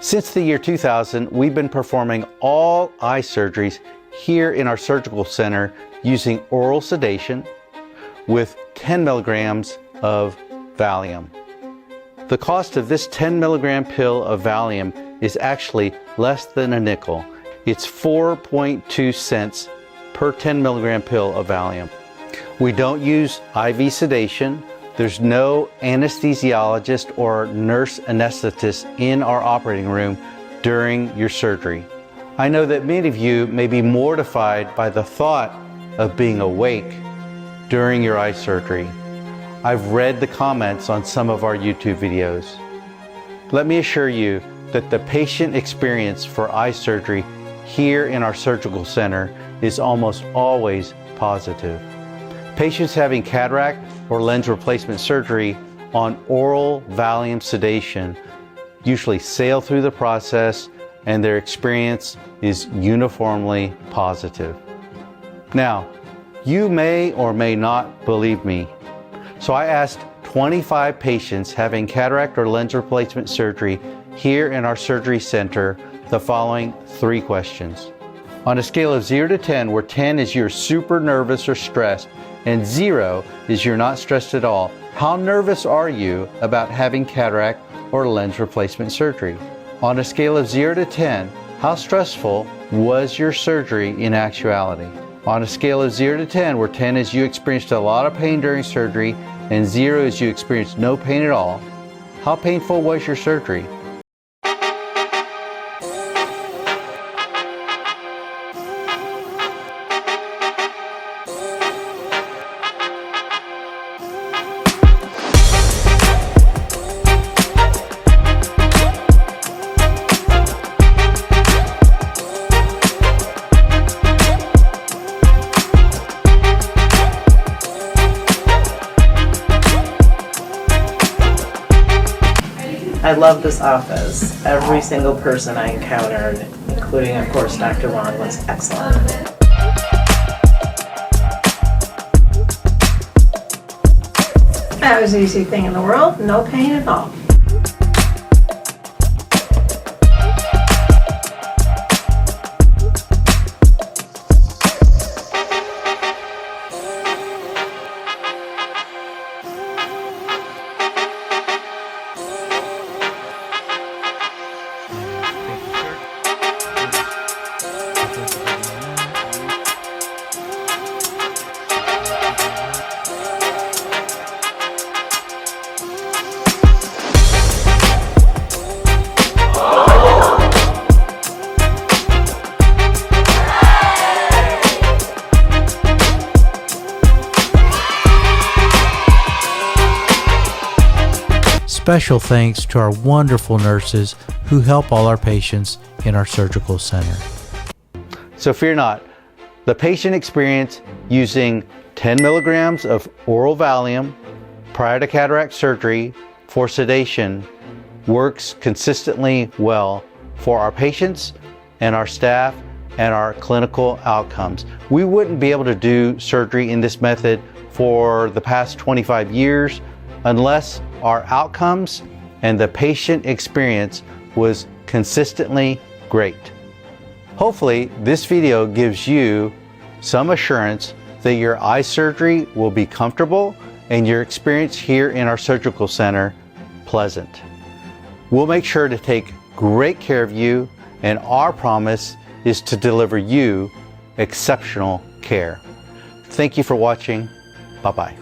Since the year 2000, we've been performing all eye surgeries here in our surgical center using oral sedation with 10 milligrams of Valium. The cost of this 10 milligram pill of Valium is actually less than a nickel. It's 4.2 cents per 10 milligram pill of Valium. We don't use IV sedation. There's no anesthesiologist or nurse anesthetist in our operating room during your surgery. I know that many of you may be mortified by the thought of being awake during your eye surgery. I've read the comments on some of our YouTube videos. Let me assure you that the patient experience for eye surgery here in our surgical center is almost always positive. Patients having cataract or lens replacement surgery on oral Valium sedation usually sail through the process and their experience is uniformly positive. Now, you may or may not believe me, so I asked 25 patients having cataract or lens replacement surgery here in our surgery center the following 3 questions. On a scale of 0 to 10, where 10 is you're super nervous or stressed and 0 is you're not stressed at all, how nervous are you about having cataract or lens replacement surgery? On a scale of 0 to 10, how stressful was your surgery in actuality? On a scale of 0 to 10, where 10 is you experienced a lot of pain during surgery and 0 is you experienced no pain at all, how painful was your surgery? I love this office. Every single person I encountered, including of course Dr. Wong, was excellent. That was the easy thing in the world, no pain at all. Special thanks to our wonderful nurses who help all our patients in our surgical center. So fear not, the patient experience using 10 milligrams of oral Valium prior to cataract surgery for sedation works consistently well for our patients and our staff and our clinical outcomes. We wouldn't be able to do surgery in this method for the past 25 years unless our outcomes and the patient experience was consistently great. Hopefully, this video gives you some assurance that your eye surgery will be comfortable and your experience here in our surgical center pleasant. We'll make sure to take great care of you, and our promise is to deliver you exceptional care. Thank you for watching. Bye-bye.